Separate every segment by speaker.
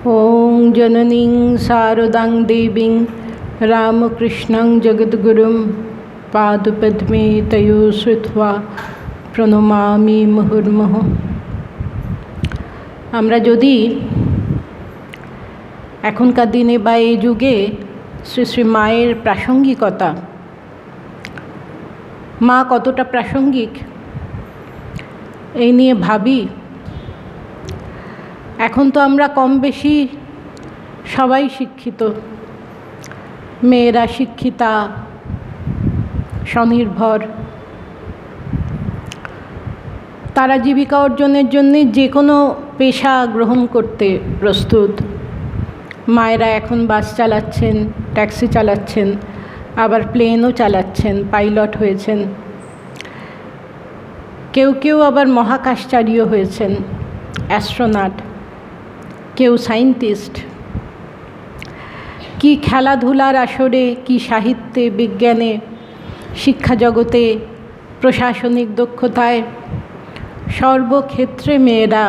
Speaker 1: ॐ जननीं शारदां देवीं रामकृष्णं जगद्गुरुं पादपद्मे तयो श्रुत्वा প্রণমামি মুহুর্মুহ। আমরা যদি এখনকার দিনে বা এই যুগে শ্রী শ্রী মায়ের প্রাসঙ্গিকতা, মা কতটা প্রাসঙ্গিক এই নিয়ে ভাবি, এখন তো আমরা কম বেশি সবাই শিক্ষিত, মেয়েরা শিক্ষিতা, স্বনির্ভর, তারা জীবিকা অর্জনের জন্য যে কোনো পেশা গ্রহণ করতে প্রস্তুত। মায়েরা এখন বাস চালাচ্ছেন, ট্যাক্সি চালাচ্ছেন, আবার প্লেনও চালাচ্ছেন, পাইলট হয়েছেন, কেউ কেউ আবার মহাকাশচারীও হয়েছেন, অ্যাস্ট্রোনট, কেউ সায়েন্টিস্ট। কি খেলাধুলার আসরে, কি সাহিত্যে, বিজ্ঞানে, শিক্ষা জগতে, প্রশাসনিক দক্ষতায়, সর্বক্ষেত্রে মেয়েরা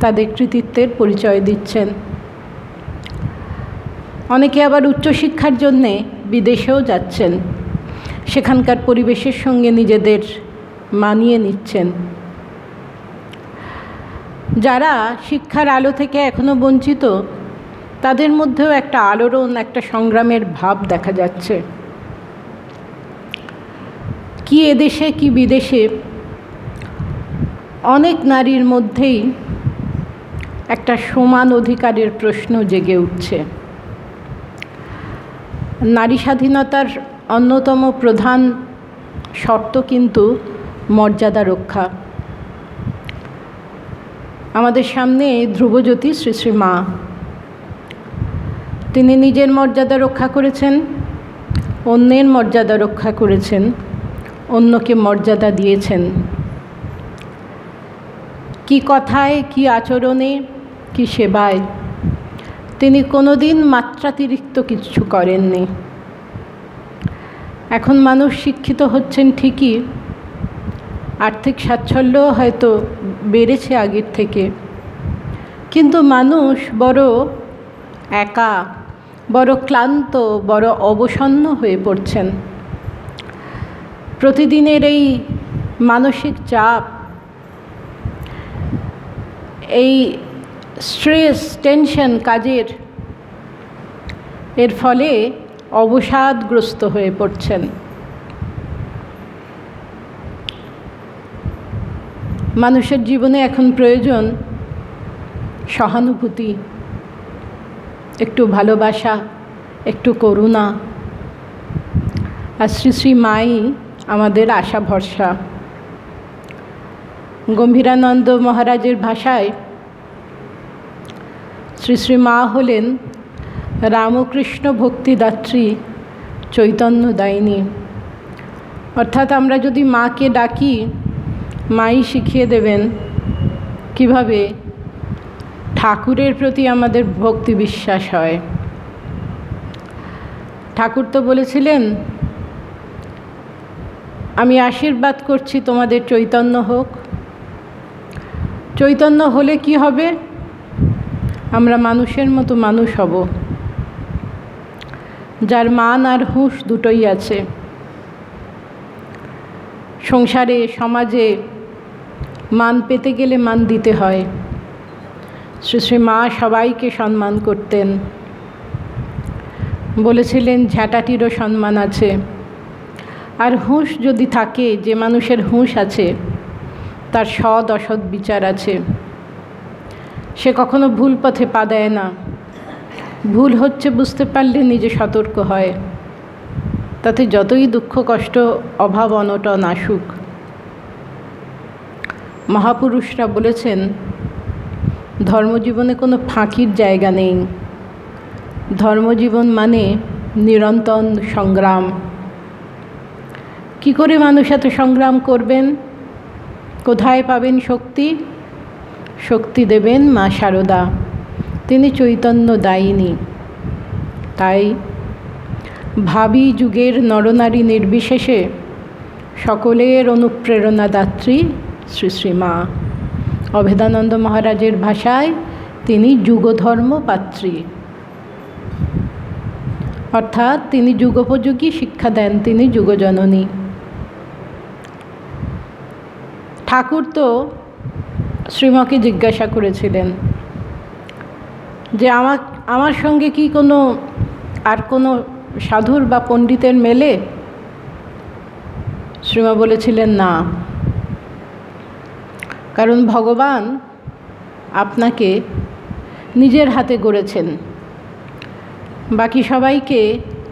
Speaker 1: তাদের কৃতিত্বের পরিচয় দিচ্ছেন। অনেকে আবার উচ্চশিক্ষার জন্যে বিদেশেও যাচ্ছেন, সেখানকার পরিবেশের সঙ্গে নিজেদের মানিয়ে নিচ্ছেন। যারা শিক্ষার আলো থেকে এখনো বঞ্চিত, তাদের মধ্যেও একটা আলোড়ন, একটা সংগ্রামের ভাব দেখা যাচ্ছে। কি এদেশে কি বিদেশে অনেক নারীর মধ্যেই একটা সমান অধিকারের প্রশ্ন জেগে উঠছে। নারী স্বাধীনতার অন্যতম প্রধান শর্ত কিন্তু মর্যাদা রক্ষা। আমাদের সামনে ধ্রুবজ্যোতি শ্রী শ্রী মা, তিনি নিজের মর্যাদা রক্ষা করেছেন, অন্যের মর্যাদা রক্ষা করেছেন, অন্যকে মর্যাদা দিয়েছেন। কি কথায়, কি আচরণে, কি সেবায় তিনি কোনোদিন মাত্রাতিরিক্ত কিছু করেননি। এখন মানুষ শিক্ষিত হচ্ছেন ঠিকই, আর্থিক স্বাচ্ছল্য হয়তো বেড়েছে আগের থেকে, কিন্তু মানুষ বড় একা, বড় ক্লান্ত, বড় অবসন্ন হয়ে পড়ছেন। প্রতিদিনের এই মানসিক চাপ, এই স্ট্রেস, টেনশন কাজের, এর ফলে অবসাদগ্রস্ত হয়ে পড়ছেন। মানুষের জীবনে এখন প্রয়োজন সহানুভূতি, একটু ভালোবাসা, একটু করুণা। আর শ্রী শ্রী মাই আমাদের আশা ভরসা। গম্ভীরানন্দ মহারাজের ভাষায় শ্রী শ্রী মা হলেন রামকৃষ্ণ ভক্তিদাত্রী, চৈতন্যদায়িনী। অর্থাৎ আমরা যদি মাকে ডাকি, মাই শিখিয়ে দেবেন কিভাবে ঠাকুরের প্রতি আমাদের ভক্তি বিশ্বাস হয়। ঠাকুর তো বলেছিলেন, আমি আশীর্বাদ করছি তোমাদের চৈতন্য হোক। চৈতন্য হলে কি হবে? আমরা মানুষের মতো মানুষ হব, যার মান আর হুঁশ দুটোই আছে। সংসারে, সমাজে মান পেতে গেলে মান দিতে হয়। শ্রী শ্রী মা সবাইকে সম্মান করতেন, বলেছিলেন ঝ্যাঁটাটিরও সম্মান আছে। আর হুঁশ যদি থাকে, যে মানুষের হুঁশ আছে তার সৎ অসৎ বিচার আছে, সে কখনো ভুল পথে পা দেয় না। ভুল হচ্ছে বুঝতে পারলে নিজে সতর্ক হয়, তাতে যতই দুঃখ কষ্ট অভাব অনটন আসুক। মহাপুরুষরা বলেছেন, ধর্মজীবনে কোনো ফাঁকির জায়গা নেই। ধর্মজীবন মানে নিরন্তর সংগ্রাম। কি করে মানুষ এত সংগ্রাম করবেন? কোথায় পাবেন শক্তি? শক্তি দেবেন মা শারদা, তিনি চৈতন্যদায়িনী। তাই ভাবী যুগের নরনারী নির্বিশেষে সকলের অনুপ্রেরণাদাত্রী শ্রী শ্রী মা। অভেদানন্দ মহারাজের ভাষায় তিনি যুগধর্ম পাত্রী, অর্থাৎ তিনি যুগোপযোগী শিক্ষা দেন, তিনি যুগজননী। ঠাকুর তো শ্রীমাকে জিজ্ঞাসা করেছিলেন যে আমার সঙ্গে কি আর কোনো সাধুর বা পণ্ডিতের মেলে? শ্রীমা বলেছিলেন না, কারণ ভগবান আপনাকে নিজের হাতে গড়েছেন, বাকি সবাইকে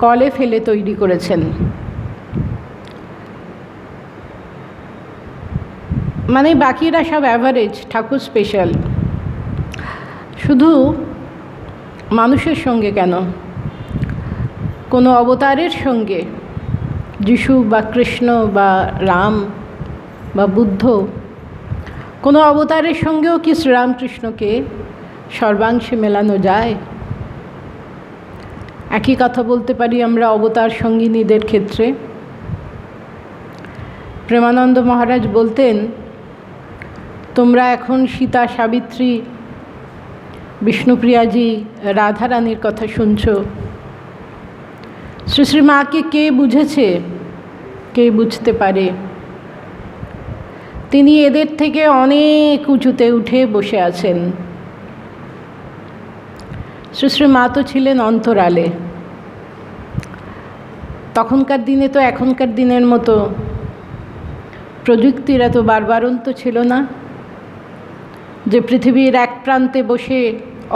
Speaker 1: কলে ফেলে তৈরি করেছেন। মানে বাকিরা সব অ্যাভারেজ, ঠাকুর স্পেশাল। শুধু মানুষের সঙ্গে কেন, কোনো অবতারের সঙ্গে, যিশু বা কৃষ্ণ বা রাম বা বুদ্ধ, কোনো অবতারের সঙ্গেও কি শ্রীরামকৃষ্ণকে সর্বাংশে মেলানো যায়? একই কথা বলতে পারি আমরা অবতার সঙ্গিনীদের ক্ষেত্রে। প্রেমানন্দ মহারাজ বলতেন, তোমরা এখন সীতা, সাবিত্রী, বিষ্ণুপ্রিয়াজি, রাধারানীর কথা শুনছ। শ্রী শ্রী মাকে কে বুঝেছে, কে বুঝতে পারে? তিনি এদের থেকে অনেক উঁচুতে উঠে বসে আছেন। শ্রী শ্রী মা তো ছিলেন অন্তরালে। তখনকার দিনে তো এখনকার দিনের মতো প্রযুক্তির এত বারবারন্ত ছিল না যে পৃথিবীর এক প্রান্তে বসে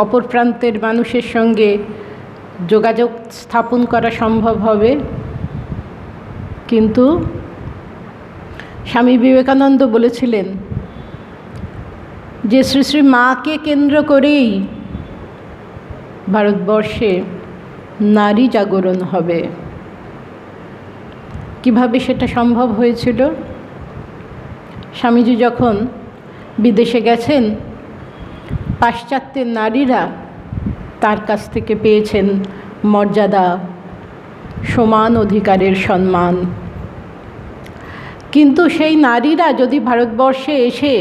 Speaker 1: অপর প্রান্তের মানুষের সঙ্গে যোগাযোগ স্থাপন করা সম্ভব হবে। কিন্তু স্বামী বিবেকানন্দ বলেছিলেন যে শ্রী শ্রী মাকে কেন্দ্র করেই ভারতবর্ষে নারী জাগরণ হবে। কিভাবে সেটা সম্ভব হয়েছিল? স্বামীজি যখন বিদেশে গেছেন, পাশ্চাত্যের নারীরা তার কাছ থেকে পেয়েছেন মর্যাদা, সমান অধিকারের সম্মান। কিন্তু সেই নারীরা যদি ভারতবর্ষে এসে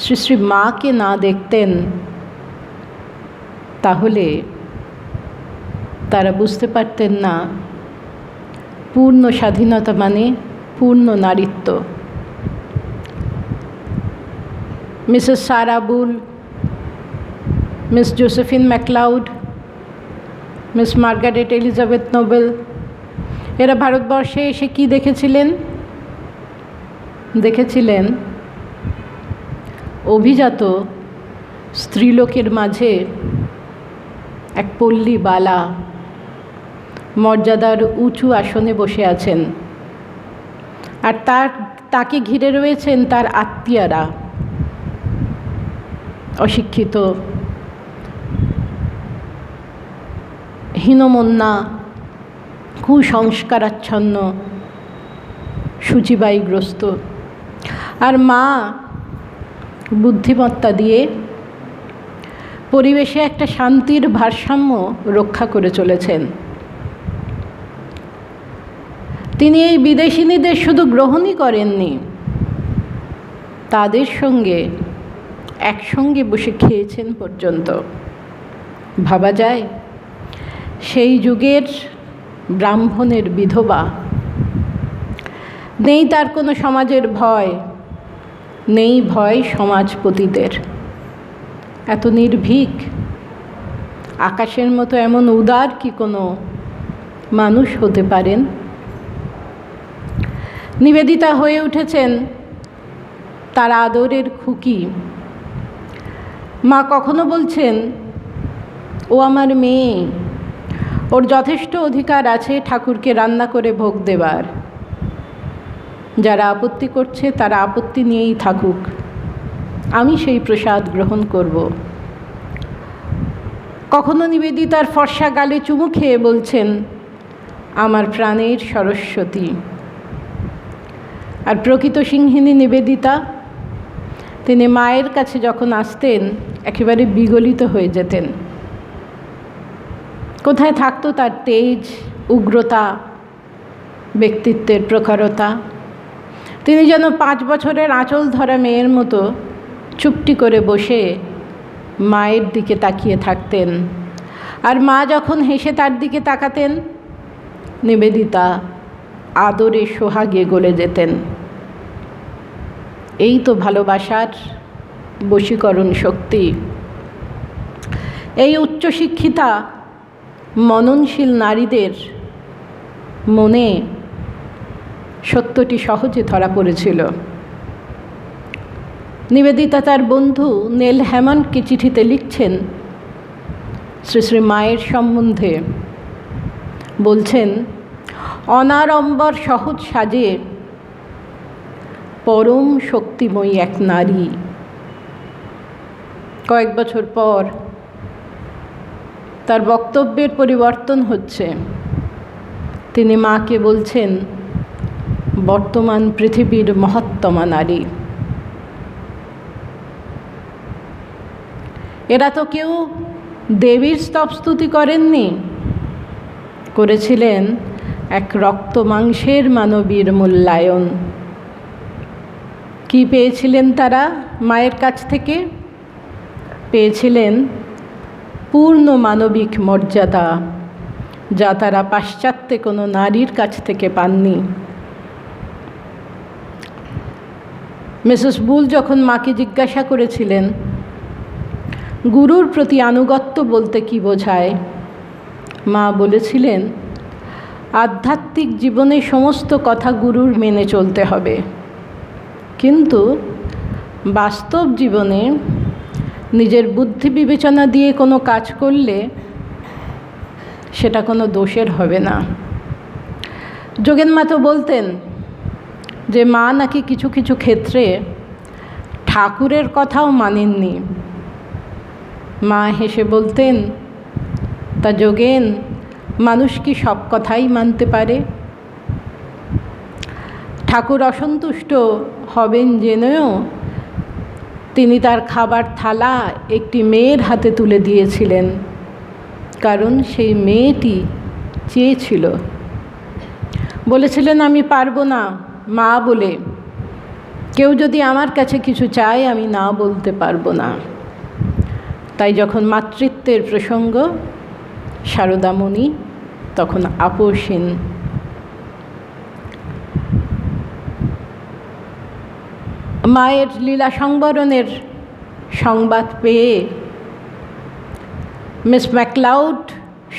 Speaker 1: শ্রী শ্রী মাকে না দেখতেন, তাহলে তারা বুঝতে পারতেন না পূর্ণ স্বাধীনতা মানে পূর্ণ নারীত্ব। Mrs Sara Bull, Miss Josephine MacLeod, Miss Margaret Elizabeth Noble, এরা ভারতবর্ষে এসে কি দেখেছিলেন? দেখেছিলেন অভিজাত স্ত্রীলোকের মাঝে এক পল্লী বালা মর্যাদার উঁচু আসনে বসে আছেন, আর তাকে ঘিরে রয়েছেন তার আত্মীয়রা, অশিক্ষিত, হীনমন্যা, কুসংস্কারাচ্ছন্ন, সূচিবায়ুগ্রস্ত। আর মা বুদ্ধিমত্তা দিয়ে পরিবেশে একটা শান্তির ভারসাম্য রক্ষা করে চলেছেন। তিনি এই বিদেশিনীদের শুধু গ্রহণই করেননি, তাদের সঙ্গে একসঙ্গে বসে খেয়েছেন পর্যন্ত। ভাবা যায় সেই যুগের ব্রাহ্মণের বিধবা, নেই তার কোনো সমাজের ভয়, নেই ভয় সমাজপতিদের। এত নির্ভীক, আকাশের মতো এমন উদার কি কোনো মানুষ হতে পারেন? নিবেদিতা হয়ে উঠেছেন তার আদরের খুকি। মা কখনো বলছেন, ও আমার মেয়ে, ওর যথেষ্ট অধিকার আছে ঠাকুরকে রান্না করে ভোগ দেবার। যারা আপত্তি করছে তারা আপত্তি নিয়েই থাকুক, আমি সেই প্রসাদ গ্রহণ করব। কখনো নিবেদিতার ফর্সা গালে চুমু খেয়ে বলছেন, আমার প্রাণের সরস্বতী। আর প্রকৃত সিংহিনী নিবেদিতা, তিনি মায়ের কাছে যখন আসতেন একেবারে বিগলিত হয়ে যেতেন। কোথায় থাকতো তার তেজ, উগ্রতা, ব্যক্তিত্বের প্রখরতা? তিনি যেন 5 বছরের আঁচল ধরা মেয়ের মতো চুপটি করে বসে মায়ের দিকে তাকিয়ে থাকতেন, আর মা যখন হেসে তার দিকে তাকাতেন নিবেদিতা আদরে সোহাগে গলে যেতেন। এই তো ভালোবাসার বশীকরণ শক্তি। এই উচ্চশিক্ষিতা মননশীল নারীদের মনে সত্যটি সহজে ধরা পড়েছিল। নিবেদিতা তার বন্ধু নেল হ্যামন্ডকে চিঠিতে লিখছেন শ্রী শ্রী মায়ের সম্বন্ধে। বলছেন, অনাড়ম্বর সহজ সাজে পরম শক্তিময়ী এক নারী। কয়েক বছর পর তার বক্তব্যের পরিবর্তন হচ্ছে। তিনি মাকে বলছেন, বর্তমান পৃথিবীর মহত্তমা নারী। এরা তো কেউ দেবীর স্তবস্তুতি করেননি, করেছিলেন এক রক্ত মাংসের মানবীর মূল্যায়ন। কি পেয়েছিলেন তারা মায়ের কাছ থেকে? পেয়েছিলেন পূর্ণ মানবিক মর্যাদা, যা তারা পাশ্চাত্যে কোনো নারীর কাছ থেকে পাননি। মিসেস বুল যখন মাকে জিজ্ঞাসা করেছিলেন গুরুর প্রতি আনুগত্য বলতে কি বোঝায়, মা বলেছিলেন, আধ্যাত্মিক জীবনে সমস্ত কথা গুরুর মেনে চলতে হবে, কিন্তু বাস্তব জীবনে নিজের বুদ্ধি বিবেচনা দিয়ে কোনো কাজ করলে সেটা কোনো দোষের হবে না। যোগেন মা তো বলতেন যে মা নাকি কিছু কিছু ক্ষেত্রে ঠাকুরের কথাও মানেননি। মা হেসে বলতেন, তা যোগেন, মানুষ কি সব কথাই মানতে পারে? ঠাকুর অসন্তুষ্ট হবেন জেনেও তিনি তার খাবার থালা একটি মেয়ের হাতে তুলে দিয়েছিলেন, কারণ সেই মেয়েটি চেয়েছিল। বলেছিলেন, আমি পারবো না মা বলে, কেউ যদি আমার কাছে কিছু চায় আমি না বলতে পারবো না। তাই যখন মাতৃত্বের প্রসঙ্গ, শারদামণি তখন আপোষহীন। মায়ের লীলা সংবরণের সংবাদ পেয়ে মিস ম্যাকলাউড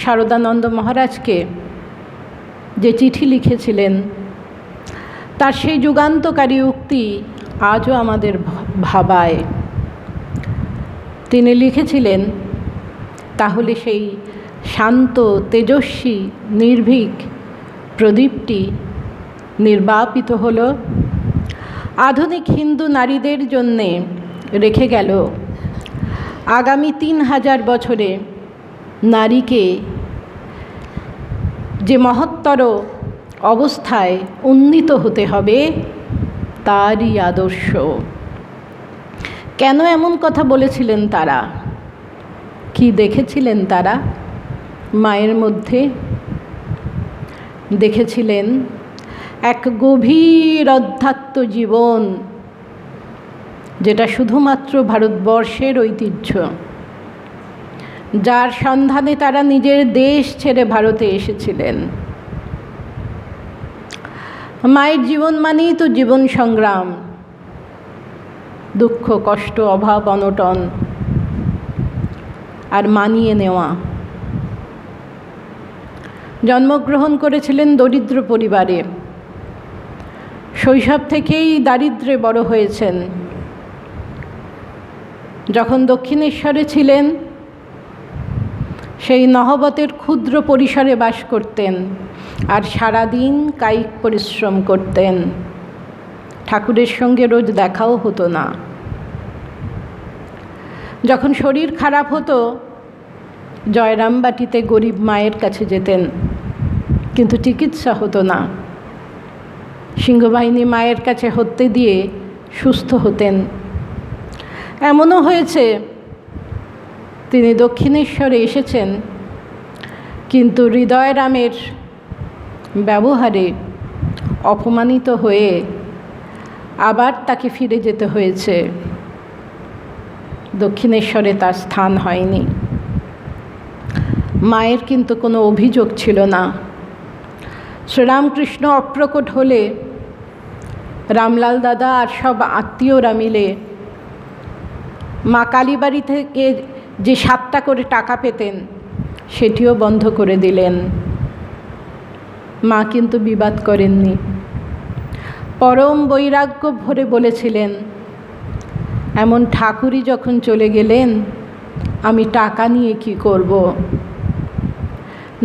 Speaker 1: শারদানন্দ মহারাজকে যে চিঠি লিখেছিলেন, তার সেই যুগান্তকারী উক্তি আজও আমাদের ভাবায়। তিনি লিখেছিলেন, তাহলে সেই শান্ত তেজস্বী নির্ভীক প্রদীপটি নির্বাপিত হলো, আধুনিক হিন্দু নারীদের জন্যে রেখে গেল আগামী 3000 বছরে নারীকে যে মহত্তর অবস্থায় উন্নীত হতে হবে তারই আদর্শ। কেন এমন কথা বলেছিলেন তারা? কি দেখেছিলেন তারা মায়ের মধ্যে? দেখেছিলেন এক গভীর অধ্যাত্ম জীবন, যেটা শুধুমাত্র ভারতবর্ষের ঐতিহ্য, যার সন্ধানে তারা নিজের দেশ ছেড়ে ভারতে এসেছিলেন। মায়ের জীবন মানেই তো জীবন সংগ্রাম, দুঃখ কষ্ট অভাব অনটন আর মানিয়ে নেওয়া। জন্মগ্রহণ করেছিলেন দরিদ্র পরিবারে, শৈশব থেকেই দারিদ্র্যে বড় হয়েছেন। যখন দক্ষিণেশ্বরে ছিলেন সেই নহবতের ক্ষুদ্র পরিসরে বাস করতেন আর সারাদিন কায়িক পরিশ্রম করতেন। ঠাকুরের সঙ্গে রোজ দেখাও হতো না। যখন শরীর খারাপ হতো জয়রামবাটিতে গরিব মায়ের কাছে যেতেন, কিন্তু চিকিৎসা হতো না। সিংহবাহিনী মায়ের কাছে হতে দিয়ে সুস্থ হতেন। এমনও হয়েছে তিনি দক্ষিণেশ্বরে এসেছেন, কিন্তু হৃদয়রামের ব্যবহারে অপমানিত হয়ে আবার তাকে ফিরে যেতে হয়েছে। দক্ষিণেশ্বরে তার স্থান হয়নি। মায়ের কিন্তু কোনো অভিযোগ ছিল না। শ্রীরামকৃষ্ণ অপ্রকট হলে রামলাল দাদা আর সব আত্মীয়রা মিলে মা কালীবাড়ি থেকে যে 7টা করে টাকা পেতেন সেটিও বন্ধ করে দিলেন। মা কিন্তু বিবাদ করেননি, পরম বৈরাগ্য ভরে বলেছিলেন, এমন ঠাকুরই যখন চলে গেলেন আমি টাকা নিয়ে কি করব।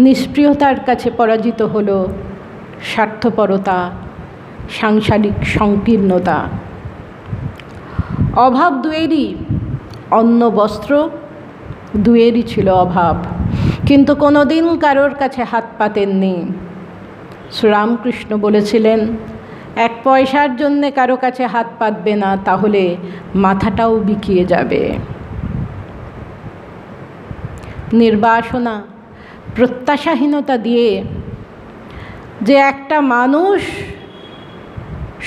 Speaker 1: নিষ্প্রিয়তার কাছে পরাজিত হলো স্বার্থপরতা, সাংসারিক সংকীর্ণতা। অভাব দুয়েরই, অন্ন বস্ত্র দুয়েরই ছিল অভাব, কিন্তু কোনো দিন কারোর কাছে হাত পাতেননি। শ্রীরামকৃষ্ণ বলেছিলেন, 1 পয়সার জন্যে কারো কাছে হাত পাতবে না, তাহলে মাথাটাও বিকিয়ে যাবে। নির্বাসনা, প্রত্যাশাহীনতা দিয়ে যে একটা মানুষ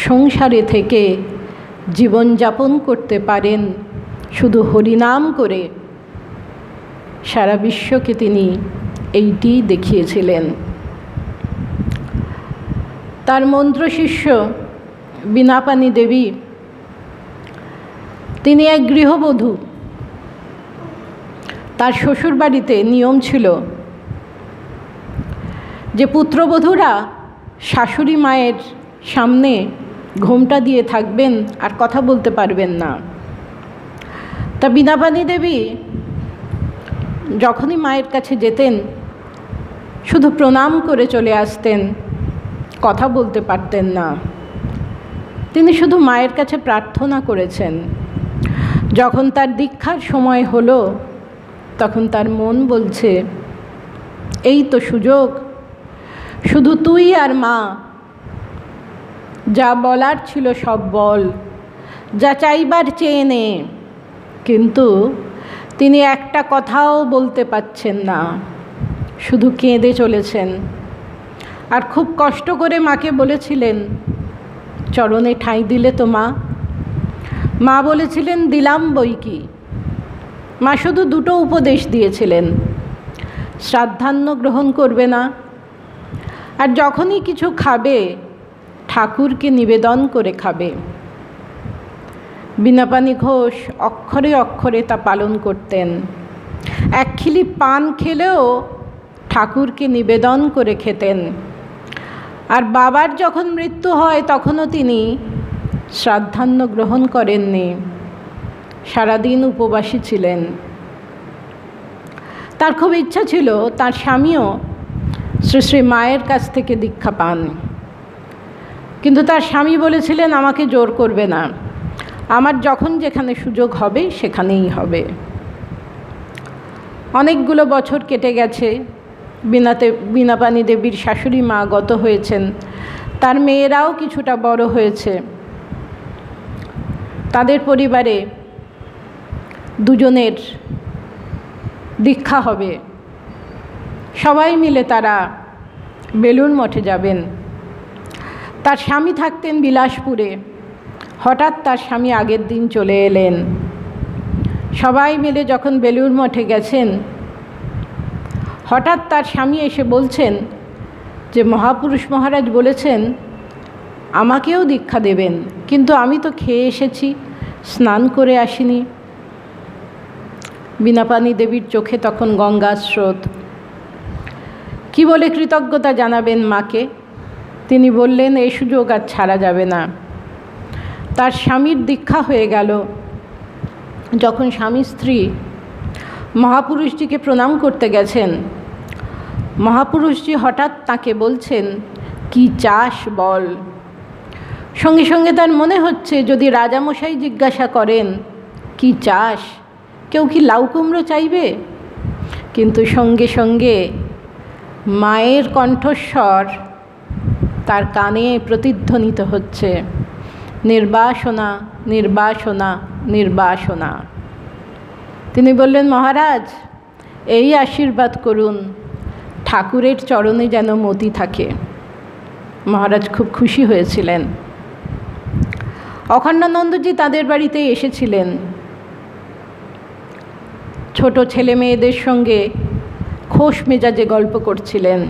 Speaker 1: সংসারে থেকে জীবনযাপন করতে পারেন শুধু হরিনাম করে, সারা বিশ্বকে তিনি এইটি দেখিয়েছিলেন। তার মন্ত্রশিষ্য বীণাপাণি দেবী, তিনি এক গৃহবধূ। তার শ্বশুরবাড়িতে নিয়ম ছিল যে পুত্রবধূরা শাশুড়ি মায়ের সামনে ঘোমটা দিয়ে থাকবেন আর কথা বলতে পারবেন না। তা বীণাপাণি দেবী যখনই মায়ের কাছে যেতেন শুধু প্রণাম করে চলে আসতেন, কথা বলতে পারতেন না। তিনি শুধু মায়ের কাছে প্রার্থনা করেছেন। যখন তার দীক্ষার সময় হলো তখন তার মন বলছে, এই তো সুযোগ, শুধু তুই আর মা, যা বলার ছিল সব বল, যা চাইবার চেয়ে নে। কিন্তু তিনি একটা কথাও বলতে পাচ্ছেন না, শুধু কেঁদে চলেছেন। আর খুব কষ্ট করে মাকে বলেছিলেন, চরণে ঠাঁই দিলে তো মা? মা বলেছিলেন, দিলাম বই কি। মা শুধু 2টো উপদেশ দিয়েছিলেন, শ্রাদ্ধান্ন গ্রহণ করবে না, আর যখনই কিছু খাবে ঠাকুরকে নিবেদন করে খাবে। বীণাপাণি ঘোষ অক্ষরে অক্ষরে তা পালন করতেন। 1 খিলি পান খেলেও ঠাকুরকে নিবেদন করে খেতেন। আর বাবার যখন মৃত্যু হয় তখনও তিনি শ্রাদ্ধান্ন গ্রহণ করেননি, সারাদিন উপবাসী ছিলেন। তার খুব ইচ্ছা ছিল তার স্বামীও শ্রী শ্রী মায়ের কাছ থেকে দীক্ষা পান, কিন্তু তার স্বামী বলেছিলেন, আমাকে জোর করবে না, আমার যখন যেখানে সুযোগ হবে সেখানেই হবে। অনেকগুলো বছর কেটে গেছে। বীণাপাণি দেবীর শাশুড়ি মা গত হয়েছেন, তার মেয়েরাও কিছুটা বড় হয়েছে। তাদের পরিবারে 2জনের দীক্ষা হবে। সবাই মিলে তারা বেলুড় মঠে যাবেন। তার স্বামী থাকতেন বিলাসপুরে। হঠাৎ তার স্বামী আগের দিন চলে এলেন। সবাই মিলে যখন বেলুড় মঠে গেছেন, হঠাৎ তার স্বামী এসে বলছেন যে মহাপুরুষ মহারাজ বলেছেন আমাকেও দীক্ষা দেবেন, কিন্তু আমি তো খেয়ে এসেছি, স্নান করে আসিনি। বীণাপাণি দেবীর চোখে তখন গঙ্গার স্রোত। কি বলে কৃতজ্ঞতা জানাবেন মাকে? তিনি বললেন, এই সুযোগ আর ছাড়া যাবে না। তার স্বামীর দীক্ষা হয়ে গেল। যখন স্বামী স্ত্রী মহাপুরুষজিকে প্রণাম করতে গেছেন, মহাপুরুষজি হঠাৎ তাকে বলছেন, কি চাস বল। সঙ্গে সঙ্গে তার মনে হচ্ছে যদি রাজামশাই জিজ্ঞাসা করেন কি চাস, কেউ কি লাউ কুমড়ো চাইবে? কিন্তু সঙ্গে সঙ্গে মায়ের কণ্ঠস্বর তার কানে প্রতিধ্বনিত হচ্ছে, নির্বাসনা, নির্বাসনা, নির্বাসনা। তিনি বললেন, মহারাজ এই আশীর্বাদ করুন, ঠাকুরের চরণে যেন মতি থাকে। মহারাজ খুব খুশি হয়েছিলেন। অখণ্ডানন্দজি তাদের বাড়িতে এসেছিলেন। ছোট ছেলে মেয়েদের সঙ্গে খোশ মেজাজে গল্প করছিলেন।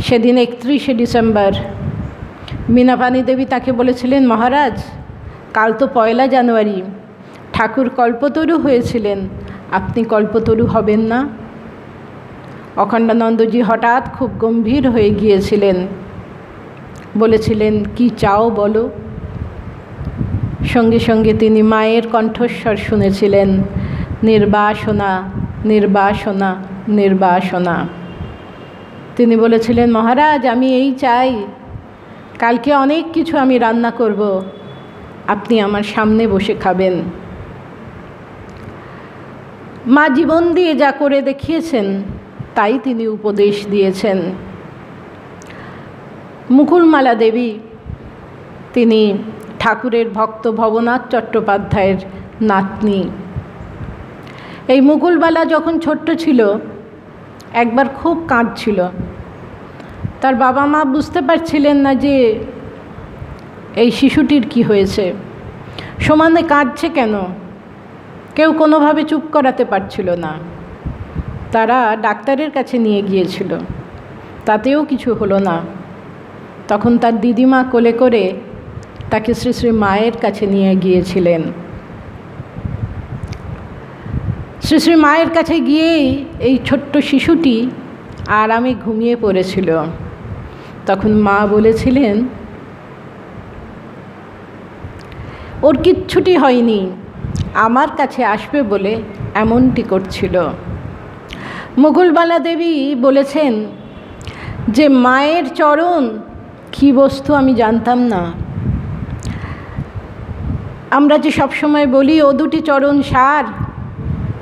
Speaker 1: সেদিন 31শে ডিসেম্বর মীনাপানি দেবী তাকে বলেছিলেন, মহারাজ, কাল তো 1 জানুয়ারি, ঠাকুর কল্পতরু হয়েছিলেন, আপনি কল্পতরু হবেন না? অখণ্ডানন্দজি হঠাৎ খুব গম্ভীর হয়ে গিয়েছিলেন, বলেছিলেন, কি চাও বলো? সঙ্গে সঙ্গে তিনি মায়ের কণ্ঠস্বর শুনেছিলেন, নির্বাসনা, নির্বাসনা, নির্বাসনা। তিনি বলেছিলেন, মহারাজ, আমি এই চাই, কালকে অনেক কিছু আমি রান্না করব, আপনি আমার সামনে বসে খাবেন। মা জীবন দিয়ে যা করে দেখিয়েছেন তাই তিনি উপদেশ দিয়েছেন। মুকুলমালা দেবী, তিনি ঠাকুরের ভক্ত ভবনাথ চট্টোপাধ্যায়ের নাতনি। এই মুকুলবালা যখন ছোট্ট ছিল একবার খুব কাঁদছিল। তার বাবা মা বুঝতে পারছিলেন না যে এই শিশুটির কি হয়েছে, সমানে কাঁদছে কেন, কেউ কোনোভাবে চুপ করাতে পারছিল না। তারা ডাক্তারের কাছে নিয়ে গিয়েছিল, তাতেও কিছু হলো না। তখন তার দিদিমা কোলে করে তাকে শ্রী শ্রী মায়ের কাছে নিয়ে গিয়েছিলেন। শ্রী শ্রী মায়ের কাছে গিয়েই এই ছোট্ট শিশুটি আরামে ঘুমিয়ে পড়েছিল। তখন মা বলেছিলেন, ওর কিচ্ছুটি হয়নি, আমার কাছে আসবে বলে এমনটি করছিল। মুকুলবালা দেবী বলেছেন যে মায়ের চরণ কী বস্তু আমি জানতাম না। আমরা যে সবসময় বলি ও দুটি চরণ সার,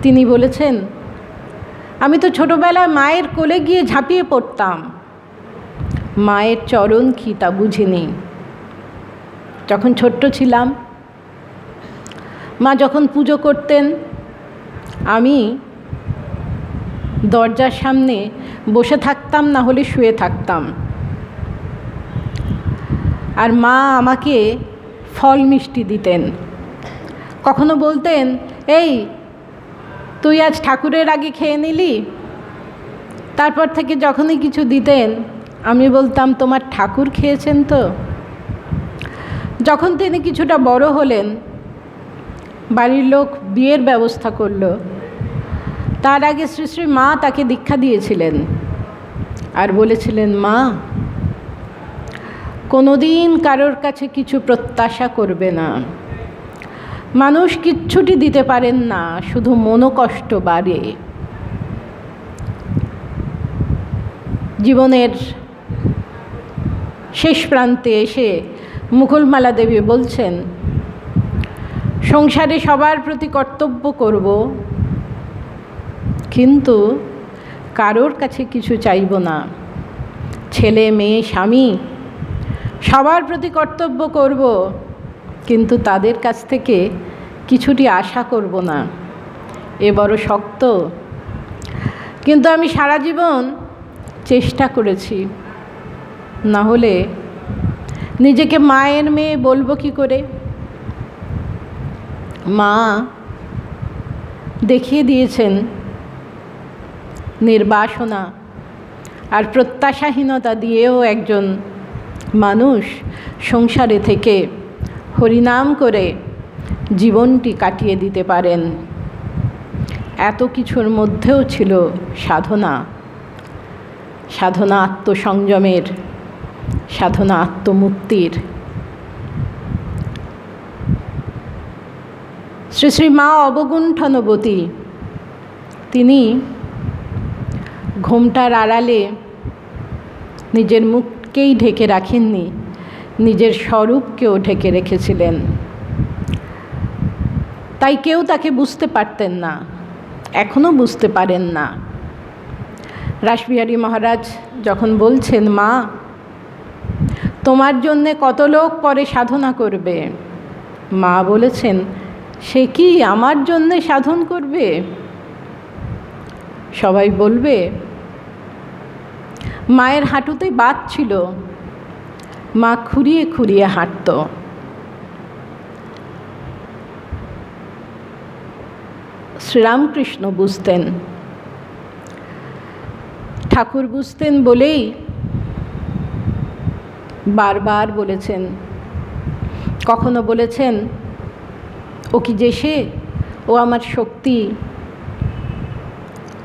Speaker 1: তিনি বলেছেন, আমি তো ছোটোবেলায় মায়ের কোলে গিয়ে ঝাঁপিয়ে পড়তাম, মায়ের চরণ কী তা বুঝিনি। যখন ছোট্ট ছিলাম, মা যখন পুজো করতেন, আমি দরজার সামনে বসে থাকতাম, না হলে শুয়ে থাকতাম। আর মা আমাকে ফল মিষ্টি দিতেন। কখনো বলতেন, এই তুই আজ ঠাকুরের আগে খেয়ে নিলি? তারপর থেকে যখনই কিছু দিতেন আমি বলতাম, তোমার ঠাকুর খেয়েছেন তো? যখন তিনি কিছুটা বড় হলেন, বাড়ির লোক বিয়ের ব্যবস্থা করল। তার আগে শ্রী শ্রী মা তাকে দীক্ষা দিয়েছিলেন আর বলেছিলেন, মা, কোনোদিন কারোর কাছে কিছু প্রত্যাশা করবে না। মানুষ কিচ্ছুটি দিতে পারেন না, শুধু মনোকষ্ট বাড়ে। জীবনের শেষ প্রান্তে এসে মুকুলমালা দেবী বলছেন, সংসারে সবার প্রতি কর্তব্য করব, কিন্তু কারোর কাছে কিছু চাইব না। ছেলে মেয়ে স্বামী সবার প্রতি কর্তব্য করব, কিন্তু তাদের কাছ থেকে কিছুটি আশা করব না। এ বড় শক্ত, কিন্তু আমি সারা জীবন চেষ্টা করেছি। না হলে নিজেকে মায়ের মেয়ে বলবো কি করে? মা দেখিয়ে দিয়েছেন নির্বাসনা আর প্রত্যাশাহীনতা দিয়েও একজন মানুষ সংসারে থেকে হরিনাম করে জীবনটি কাটিয়ে দিতে পারেন। এত কিছুর মধ্যেও ছিল সাধনা, সাধনা আত্মসংযমের, সাধনা আত্মমুক্তির। শ্রী শ্রী মা অবগুণ্ঠনবতী, তিনি ঘোমটার আড়ালে নিজের মুখকেই ঢেকে রাখেননি, নিজের স্বরূপকেও ঢেকে রেখেছিলেন। তাই কেউ তাকে বুঝতে পারতেন না, এখনও বুঝতে পারেন না। রাসবিহারী মহারাজ যখন বলছেন, মা, তোমার জন্যে কত লোক পরে সাধনা করবে, মা বলেছেন, সে কি আমার জন্যে সাধন করবে? সবাই বলবে। মায়ের হাঁটুতে বাত ছিল, মা খুঁড়িয়ে খুঁড়িয়ে হাঁটত। শ্রীরামকৃষ্ণ বুঝতেন। ঠাকুর বুঝতেন বলেই বারবার বলেছেন, কখনো বলেছেন ও কি যে সে, ও আমার শক্তি,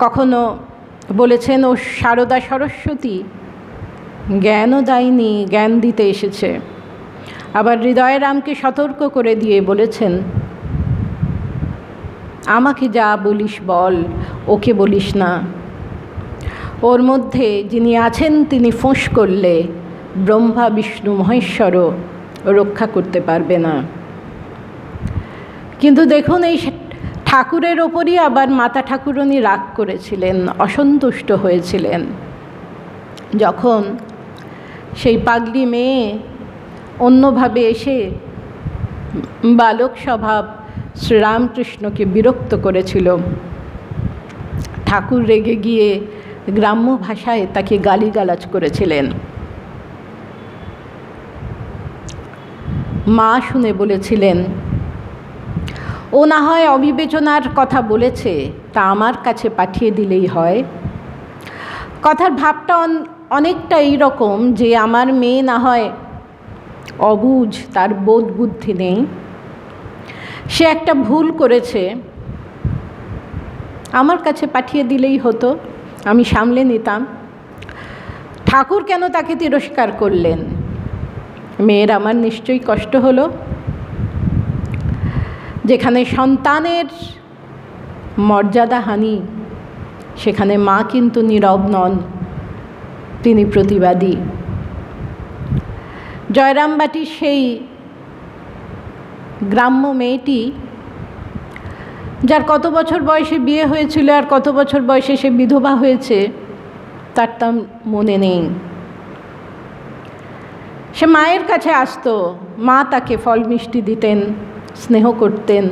Speaker 1: কখনো বলেছেন ও সারদা সরস্বতী, জ্ঞানও দায়নি, জ্ঞান দিতে এসেছে। আবার হৃদয়রামকে সতর্ক করে দিয়ে বলেছেন, আমাকে যা বলিস বল, ওকে বলিস না। ওর মধ্যে যিনি আছেন তিনি ফোঁস করলে ব্রহ্মা বিষ্ণু মহেশ্বরও রক্ষা করতে পারবে না। কিন্তু দেখুন, এই ঠাকুরের ওপরই আবার মাতা ঠাকুরানী রাগ করেছিলেন, অসন্তুষ্ট হয়েছিলেন, যখন সেই পাগলি মেয়ে অন্যভাবে এসে বালক স্বভাব শ্রীরামকৃষ্ণকে বিরক্ত করেছিল। ঠাকুর রেগে গিয়ে গ্রাম্য ভাষায় তাকে গালিগালাজ করেছিলেন। মা শুনে বলেছিলেন, ও না হয় অবিবেচনার কথা বলেছে, তা আমার কাছে পাঠিয়ে দিলেই হয়। কথার ভাবটা অনেকটা এইরকম যে আমার মেয়ে না হয় অবুঝ, তার বোধ বুদ্ধি নেই, সে একটা ভুল করেছে, আমার কাছে পাঠিয়ে দিলেই হতো, আমি সামলে নিতাম। ঠাকুর কেন তাকে তিরস্কার করলেন? মেয়ের আমার নিশ্চয়ই কষ্ট হলো। যেখানে সন্তানের মর্যাদাহানি, সেখানে মা কিন্তু নীরব নন, তিনি প্রতিবাদী। জয়রামবাটির সেই গ্রাম্য মেয়েটি, যার কত বছর বয়সে বিয়ে হয়েছিল আর কত বছর বয়সে সে বিধবা হয়েছে, তার তা মনে নেই। সে মায়ের কাছে আসতো, মা তাকে ফল মিষ্টি দিতেন, স্নেহ করতেন।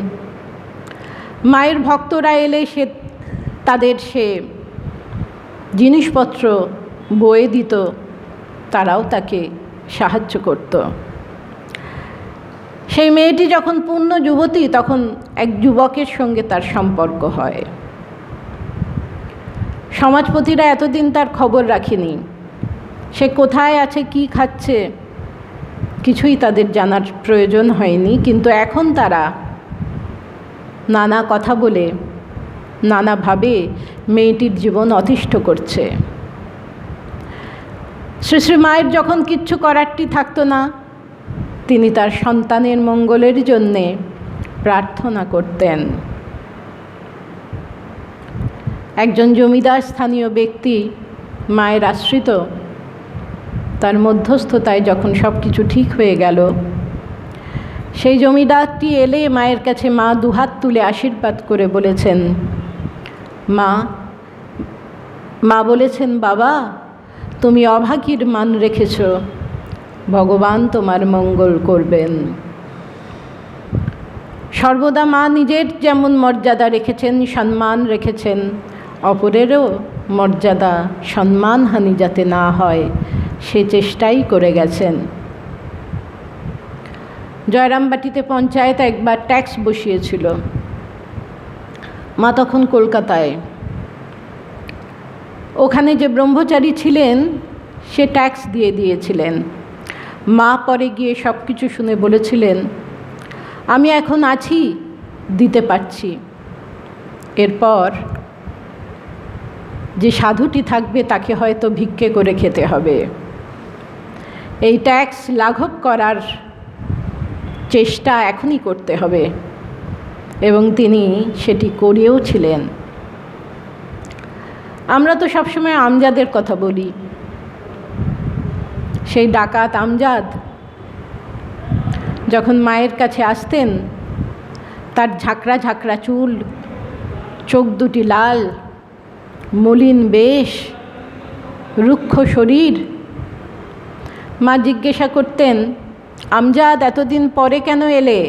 Speaker 1: মায়ের ভক্তরা এলে তাদের সে জিনিসপত্র বয়ে দিত, তারাও তাকে সাহায্য করত। সেই মেয়েটি যখন পূর্ণ যুবতী, তখন এক যুবকের সঙ্গে তার সম্পর্ক হয়। সমাজপতিরা এতদিন তার খবর রাখেনি, সে কোথায় আছে, কি খাচ্ছে, কিছুই তাদের জানার প্রয়োজন হয়নি। কিন্তু এখন তারা নানা কথা বলে, নানাভাবে মেয়েটির জীবন অতিষ্ঠ করছে। শ্রী শ্রী মায়ের যখন কিচ্ছু করারটি থাকতো না, তিনি তার সন্তানের মঙ্গলের জন্যে প্রার্থনা করতেন। একজন জমিদার স্থানীয় ব্যক্তি, মায়ের আশ্রিত, তার মধ্যস্থতায় যখন সব কিছু ঠিক হয়ে গেল, সেই জমিদারটি এলে মায়ের কাছে মা দুহাত তুলে আশীর্বাদ করে বলেছেন, মা বলেছেন, বাবা তুমি অভাগীর মান রেখেছ, ভগবান তোমার মঙ্গল করবেন। সর্বদা মা নিজের যেমন মর্যাদা রেখেছেন, সম্মান রেখেছেন, অপরেরও মর্যাদা সম্মানহানি যাতে না হয় সে চেষ্টাই করে গেছেন। জয়রামবাটিতে পঞ্চায়েত একবার ট্যাক্স বসিয়েছিল। মা তখন কলকাতায়। ওখানে যে ব্রহ্মচারী ছিলেন সে ট্যাক্স দিয়ে দিয়েছিলেন। মা পরে গিয়ে সব কিছু শুনে বলেছিলেন, আমি এখন আছি, দিতে পারছি, এরপর যে সাধুটি থাকবে তাকে হয়তো ভিক্ষে করে খেতে হবে। এই ট্যাক্স লাঘব করার চেষ্টা এখনই করতে হবে, এবং তিনি সেটি করেও ছিলেন। আমরা তো সবসময় আমজাদের কথা বলি। সেই ডাকাত আমজাদ যখন মায়ের কাছে আসতেন, তার ঝাঁকড়া ঝাঁকড়া চুল, চোখ দুটি লাল, মলিন বেশ, রুক্ষ শরীর। মা জিজ্ঞাসা করতেন, আমজাদ এতদিন পরে কেন এলে?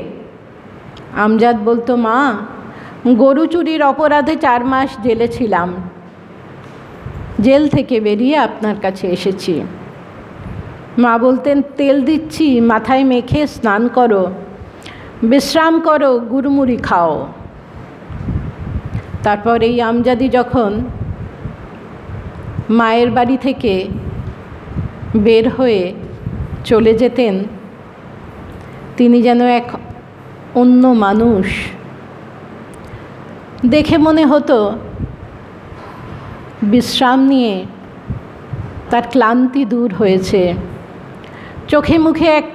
Speaker 1: আমজাদ বলতো, মা গরু চুরির অপরাধে 4 মাস জেলে ছিলাম, জেল থেকে বেরিয়ে আপনার কাছে এসেছি। মা বলতেন, তেল দিচ্ছি, মাথায় মেখে স্নান করো, বিশ্রাম করো, গুড়মুড়ি খাও। তারপর এই আমজাদি যখন মায়ের বাড়ি থেকে বের হয়ে চলে যেতেন, তিনি যেন এক অন্য মানুষ। দেখে মনে হতো বিশ্রাম নিয়ে তার ক্লান্তি দূর হয়েছে, চোখে মুখে এক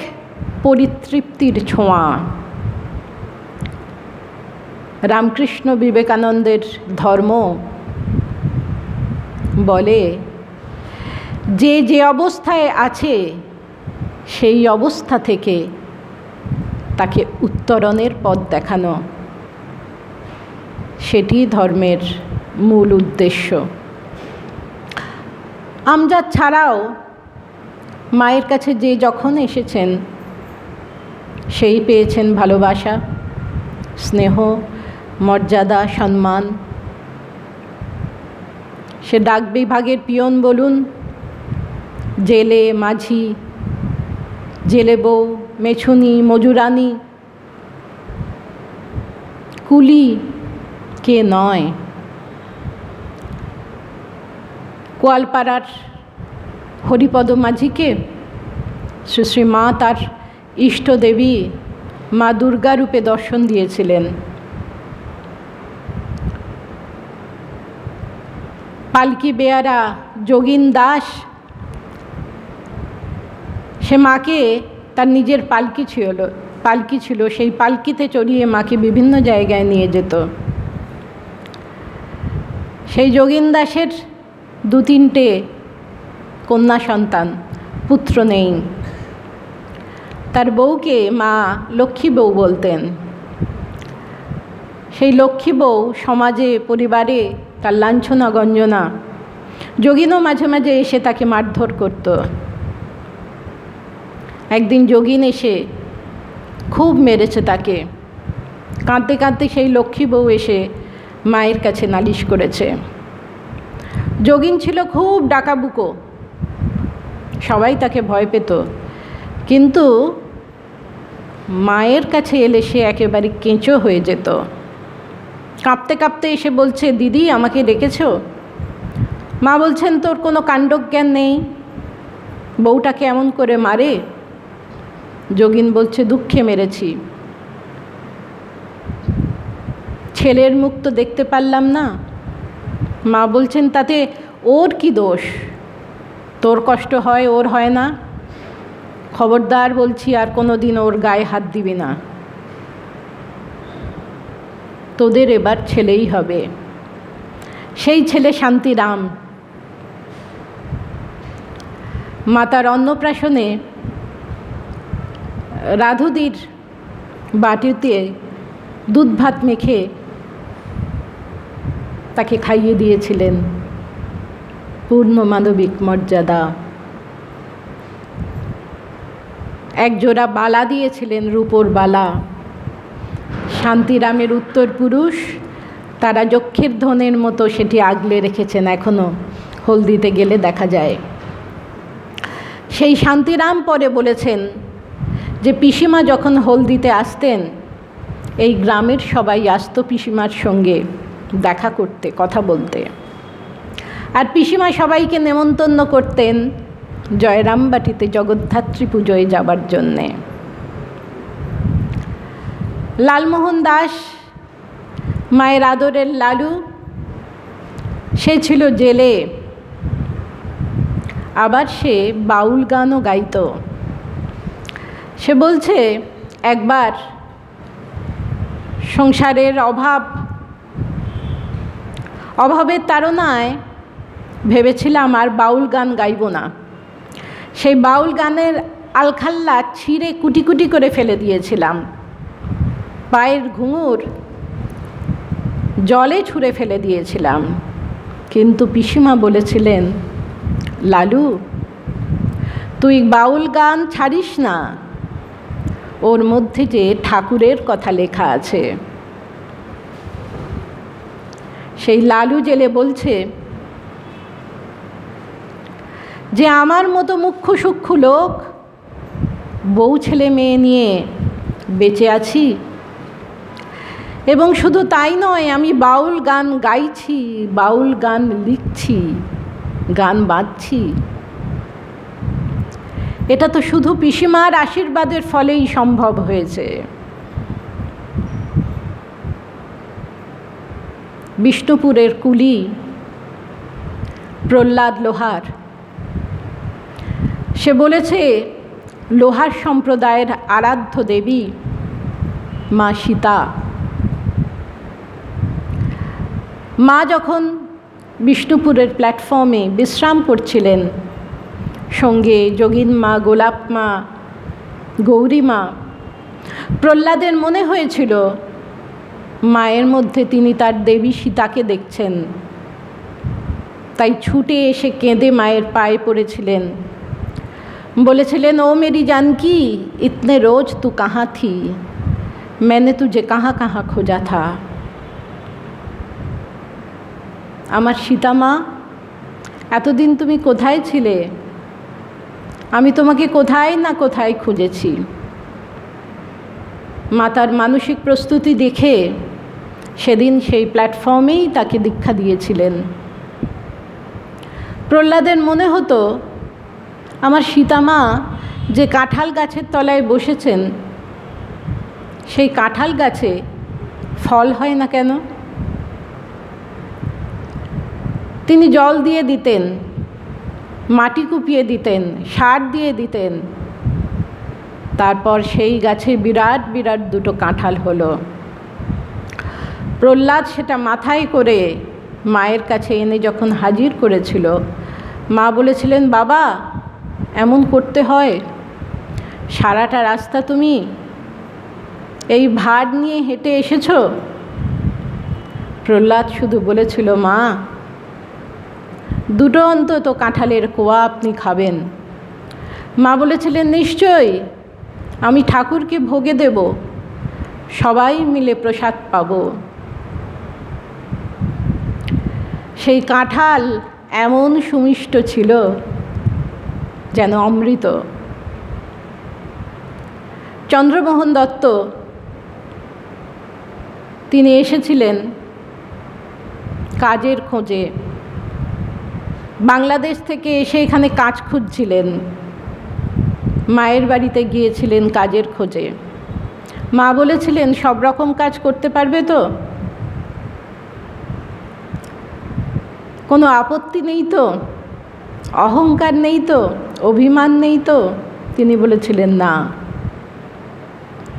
Speaker 1: পরিতৃপ্তির ছোঁয়া। রামকৃষ্ণ বিবেকানন্দের ধর্ম বলে যে যে অবস্থায় আছে সেই অবস্থা থেকে তাকে উত্তরণের পথ দেখানো, সেটি ধর্মের মূল উদ্দেশ্য। আমজাদ ছাড়াও মায়ের কাছে যে যখন এসেছেন সেই পেয়েছেন ভালোবাসা, স্নেহ, মর্যাদা, সম্মান। সে ডাক বিভাগের পিয়ন বলুন, জেলে মাঝি, জেলে বউ, মেছুনি, মজুরানি, কুলি কে নয়। কোয়ালপাড়ার হরিপদ মাঝিকে শ্রী শ্রী মা তার ইষ্টদেবী মা দুর্গা রূপে দর্শন দিয়েছিলেন। পালকি বেয়ারা যোগিন দাস, সে মাকে তার নিজের পালকি ছিল, সেই পালকিতে চড়িয়ে মাকে বিভিন্ন জায়গায় নিয়ে যেত। সেই যোগিন দাসের 2-3টে কন্যা সন্তান, পুত্র নেই। তার বউকে মা লক্ষ্মী বউ বলতেন। সেই লক্ষ্মী বউ সমাজে, পরিবারে তার লাঞ্ছনা গঞ্জনা, যোগিনও মাঝে মাঝে এসে তাকে মারধর করত। একদিন যোগিন এসে খুব মেরেছে তাকে। কাঁদতে কাঁদতে সেই লক্ষ্মী বউ এসে মায়ের কাছে নালিশ করেছে। যোগিন ছিল খুব ডাকাবুকো, সবাই তাকে ভয় পেত, কিন্তু মায়ের কাছে এলে সে একেবারে কেঁচো হয়ে যেত। কাঁপতে কাঁপতে এসে বলছে, দিদি আমাকে ডেকেছো? মা বলছেন, তোর কোনো কাণ্ডজ্ঞান নেই, বউটাকে এমন করে মারে? যোগিন বলছে, দুঃখে মেরেছি, ছেলের মুখ তো দেখতে পারলাম না। মা বলছেন, তাতে ওর কি দোষ? তোর কষ্ট হয়, ওর হয় না? খবরদার বলছি, আর কোনো দিন ওর গায়ে হাত দিবি না, তোদের এবার ছেলেই হবে। সেই ছেলে শান্তিরাম। মাতার অন্নপ্রাশনে রাধুদির বাটিতে দুধ ভাত মেখে তাকে খাইয়ে দিয়েছিলেন, পূর্ণ মানবিক মর্যাদা। এক জোড়া বালা দিয়েছিলেন, রূপোর বালা। শান্তিরামের উত্তর পুরুষ তারা যক্ষের ধনের মতো সেটি আগলে রেখেছেন, এখনও হলদিতে গেলে দেখা যায়। সেই শান্তিরাম পরে বলেছেন যে পিসিমা যখন হলদিতে আসতেন, এই গ্রামের সবাই আসতো পিসিমার সঙ্গে দেখা করতে, কথা বলতে। আর পিসিমা সবাইকে নেমন্তন্ন করতেন জয়রামবাটিতে জগদ্ধাত্রী পুজোয় যাবার জন্যে। লালমোহন দাস, মায়ের আদরের লালু, সে ছিল জেলে, আবার সে বাউল গানও গাইত। সে বলছে, একবার সংসারের অভাবের তাড়নায় ভেবেছিলাম আর বাউল গান গাইব না। সেই বাউল গানের আলখাল্লা ছিঁড়ে কুটি কুটি করে ফেলে দিয়েছিলাম, পায়ের ঘুঙুর জলে ছুঁড়ে ফেলে দিয়েছিলাম। কিন্তু পিসিমা বলেছিলেন, লালু তুই বাউল গান ছাড়িস না, ওর মধ্যে যে ঠাকুরের কথা লেখা আছে। সেই লালু জেলে বলছে যে আমার মতো মুখ্য সূক্ষ্ম লোক বউ ছেলে মেয়ে নিয়ে বেঁচে আছি, এবং শুধু তাই নয়, আমি বাউল গান গাইছি, বাউল গান লিখছি, গান বাজছি। এটা তো শুধু পিসিমার আশীর্বাদের ফলেই সম্ভব হয়েছে। বিষ্ণুপুরের কুলি প্রহ্লাদ লোহার, সে বলেছে লোহার সম্প্রদায়ের আরাধ্য দেবী মা সীতা। মা যখন বিষ্ণুপুরের প্ল্যাটফর্মে বিশ্রাম করছিলেন, সঙ্গে যোগিন মা, গোলাপ মা, গৌরী মা, প্রহ্লাদের মনে হয়েছিল মায়ের মধ্যে তিনি তার দেবী সীতাকে দেখছেন। তাই ছুটে এসে কেঁদে মায়ের পায়ে পড়েছিলেন, বলেছিলেন, ও মেরি जानकी, इतने रोज तू कहाँ थी, मैंने तुझे कहाँ कहाँ खोजा था। আমার সীতা মা, এতদিন তুমি কোথায় ছিলে? আমি তোমাকে কোথায় না কোথায় খুঁজেছি। মাতার মানসিক প্রস্তুতি দেখে সেদিন সেই প্ল্যাটফর্মেই তাকে দীক্ষা দিয়েছিলেন। প্রহ্লাদের মনে হতো আমার সীতা মা যে কাঁঠাল গাছের তলায় বসেছেন, সেই কাঁঠাল গাছে ফল হয় না কেন? তিনি জল দিয়ে দিতেন, মাটি কুপিয়ে দিতেন, সার দিয়ে দিতেন, তারপর সেই গাছে বিরাট বিরাট দুটো কাঁঠাল হলো। প্রহ্লাদ সেটা মাথায় করে মায়ের কাছে এনে যখন হাজির করেছিল, মা বলেছিলেন, বাবা এমন করতে হয়? সারাটা রাস্তা তুমি এই ভার নিয়ে হেঁটে এসেছো? প্রহ্লাদ শুধু বলেছিল, মা দুটো অন্তত কাঁঠালের কোয়া আপনি খাবেন। মা বলেছিলেন, নিশ্চয়ই, আমি ঠাকুরকে ভোগে দেব, সবাই মিলে প্রসাদ পাব। সেই কাঁঠাল এমন সুমিষ্ট ছিল যেন অমৃত। চন্দ্রমোহন দত্ত তিনি এসেছিলেন কাজের খোঁজে, বাংলাদেশ থেকে এসে এখানে কাজ খুঁজছিলেন। মায়ের বাড়িতে গিয়েছিলেন কাজের খোঁজে। মা বলেছিলেন, সব রকম কাজ করতে পারবে তো? কোনো আপত্তি নেই তো? অহংকার নেই তো? অভিমান নেই তো? তিনি বলেছিলেন, না।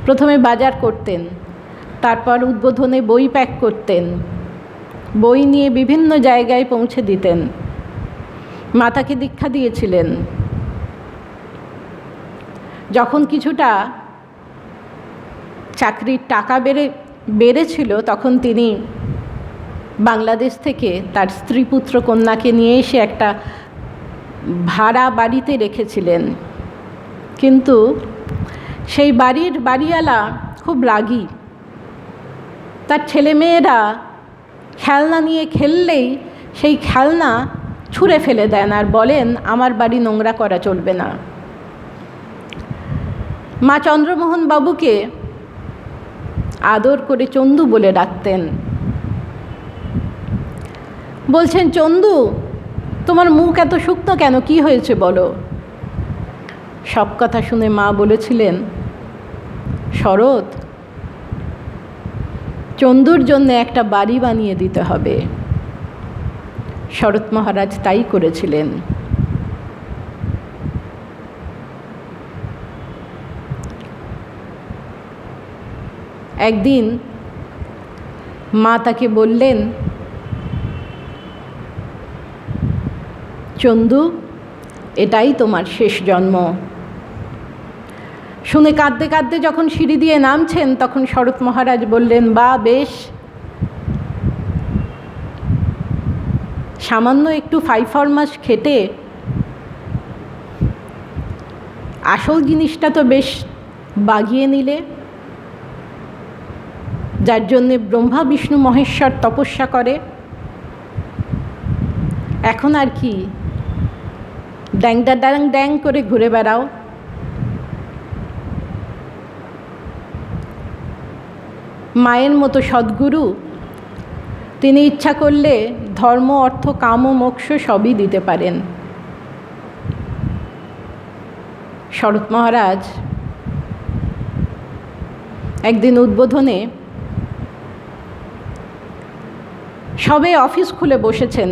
Speaker 1: প্রথমে বাজার করতেন, তারপর উদ্বোধনে বই প্যাক করতেন, বই নিয়ে বিভিন্ন জায়গায় পৌঁছে দিতেন। মা তাকে দীক্ষা দিয়েছিলেন। যখন কিছুটা চাকরির টাকা বেড়েছিল, তখন তিনি বাংলাদেশ থেকে তার স্ত্রী পুত্র কন্যাকে নিয়ে এসে একটা ভাড়া বাড়িতে রেখেছিলেন। কিন্তু সেই বাড়ির বাড়িওয়ালা খুব রাগী। তার ছেলেমেয়েরা খেলনা নিয়ে খেললেই সেই খেলনা ছুঁড়ে ফেলে দেন আর বলেন, আমার বাড়ি নোংরা করা চলবে না। মা চন্দ্রমোহন বাবুকে আদর করে চন্দু বলে ডাকতেন। বলছেন, চন্দু, তোমার মুখ এত শুকনো কেন? কি হয়েছে বলো? সব কথা শুনে মা বলেছিলেন, শরৎ, চন্দুর জন্য একটা বাড়ি বানিয়ে দিতে হবে। শরৎ মহারাজ তাই করেছিলেন। একদিন মা তাকে বললেন, চন্দু, এটাই তোমার শেষ জন্ম। শুনে কাঁদতে কাঁদতে যখন সিঁড়ি দিয়ে নামছেন, তখন শরৎ মহারাজ বললেন, বা বেশ, সামান্য একটু ফাইফরমাস খেটে আসল জিনিসটা তো বেশ বাগিয়ে নিলে, যার জন্যে ব্রহ্মা বিষ্ণু মহেশ্বর তপস্যা করে। এখন আর কি ড্যাংডা ড্যাং ড্যাং করে ঘুরে বেড়াও? মায়ের মতো সদ্গুরু, তিনি ইচ্ছা করলে ধর্ম, অর্থ, কাম ও মোক্ষ সবই দিতে পারেন। শরৎ মহারাজ একদিন উদ্বোধনে সবে অফিস খুলে বসেছেন,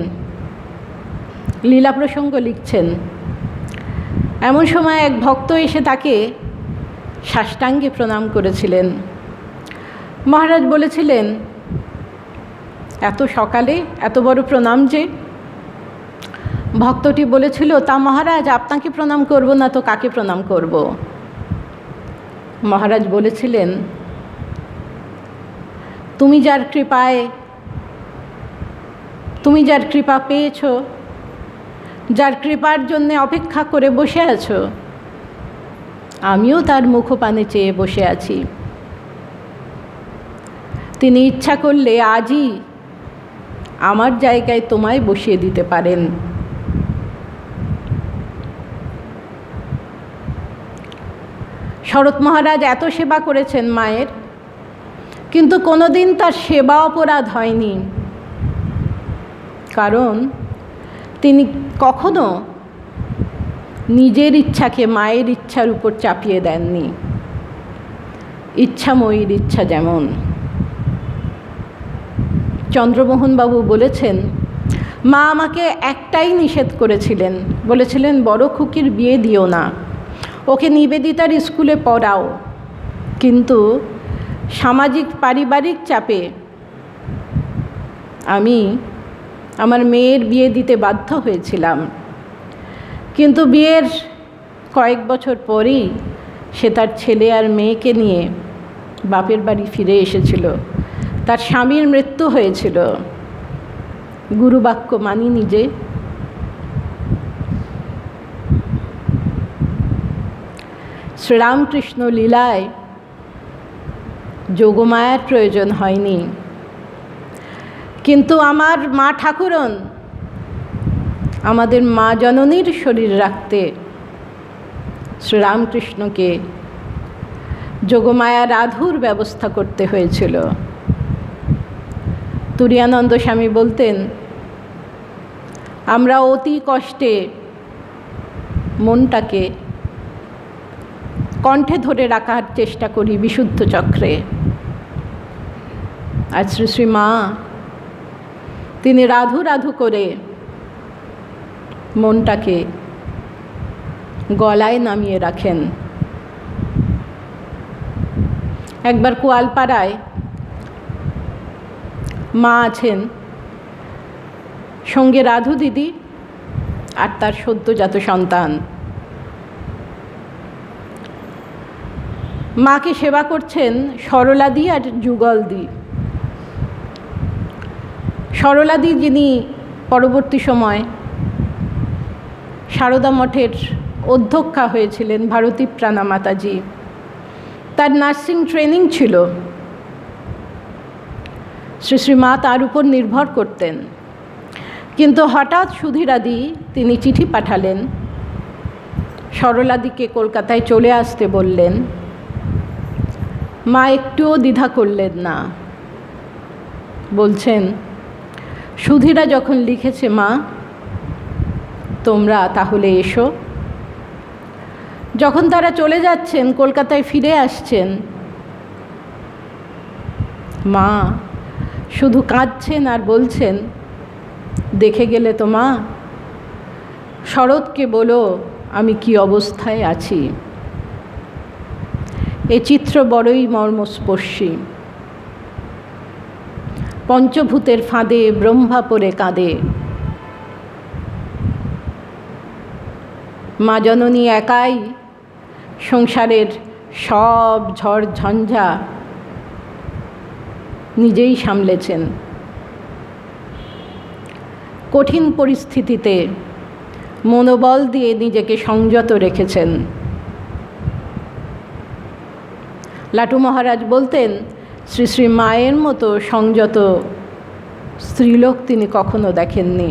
Speaker 1: লীলা প্রসঙ্গ লিখছেন। এমন সময় এক ভক্ত এসে তাকে সাষ্টাঙ্গে প্রণাম করেছিলেন। মহারাজ বলেছিলেন, এত সকালে এত বড় প্রণাম যে? ভক্তটি বলেছিল, তা মহারাজ, আপনাকে প্রণাম করব না তো কাকে প্রণাম করব? মহারাজ বলেছিলেন, তুমি যার কৃপা পেয়েছ, যার কৃপার জন্য অপেক্ষা করে বসে আছো, আমিও তার মুখপানে চেয়ে বসে আছি। তিনি ইচ্ছা করলে আজই আমার জায়গায় তোমায় বসিয়ে দিতে পারেন। শরৎ মহারাজ এত সেবা করেছেন মায়ের, কিন্তু কোনোদিন তার সেবা অপরাধ হয়নি, কারণ তিনি কখনো নিজের ইচ্ছাকে মায়ের ইচ্ছার উপর চাপিয়ে দেননি। ইচ্ছাময়ীর ইচ্ছা যেমন। চন্দ্রমোহনবাবু বলেছেন, মা আমাকে একটাই নিষেধ করেছিলেন, বলেছিলেন বড় খুকির বিয়ে দিও না, ওকে নিবেদিতার স্কুলে পড়াও। কিন্তু সামাজিক পারিবারিক চাপে আমি আমার মেয়ের বিয়ে দিতে বাধ্য হয়েছিলাম। কিন্তু বিয়ের কয়েক বছর পরেই সে তার ছেলে আর মেয়েকে নিয়ে বাপের বাড়ি ফিরে এসেছিল। তার স্বামীর মৃত্যু হয়েছিল। গুরুবাক্য মানি নিজে। শ্রীরামকৃষ্ণ লীলায় যোগমায়ার প্রয়োজন হয়নি, কিন্তু আমার মা ঠাকুরন আমাদের মা জননীর শরীর রাখতে শ্রীরামকৃষ্ণকে যোগমায়া রাধুর ব্যবস্থা করতে হয়েছিল। তুরীয়ানন্দ স্বামী বলতেন, আমরা অতি কষ্টে মনটাকে কণ্ঠে ধরে রাখার চেষ্টা করি বিশুদ্ধ চক্রে। আর শ্রী শ্রী মা, তিনি রাধু রাধু করে মনটাকে গলায় নামিয়ে রাখেন। একবার কোয়ালপাড়ায় মা আছেন, সঙ্গে রাধু দিদি আর তার সদ্যজাত সন্তান। মাকে সেবা করছেন সরলাদি আর যুগলদি। সরলাদি, যিনি পরবর্তী সময় সারদা মঠের অধ্যক্ষা হয়েছিলেন, ভারতী প্রাণা মাতাজি, তার নার্সিং ট্রেনিং ছিল। শ্রী শ্রী মা তার উপর নির্ভর করতেন। কিন্তু হঠাৎ সুধীরাদি তিনি চিঠি পাঠালেন, সরলাদিকে কলকাতায় চলে আসতে বললেন। মা একটুও দ্বিধা করলেন না, বলছেন, সুধীরা যখন লিখেছে মা, তোমরা তাহলে এসো। যখন তারা চলে যাচ্ছেন, কলকাতায় ফিরে আসছেন, মা শুধু কাঁদছেন আর বলছেন, দেখে গেলে তো মা, শরৎকে বলো আমি কি অবস্থায় আছি। এ চিত্র বড়ই মর্মস্পর্শী। পঞ্চভূতের ফাঁদে ব্রহ্মা পড়ে কাঁদে। মা জননী একাই সংসারের সব ঝড় ঝঞ্ঝা নিজেই সামলেছেন। কঠিন পরিস্থিতিতে মনোবল দিয়ে নিজেকে সংযত রেখেছেন। লাটু মহারাজ বলতেন, শ্রী শ্রী মায়ের মতো সংযত স্ত্রীলোক তিনি কখনো দেখেননি।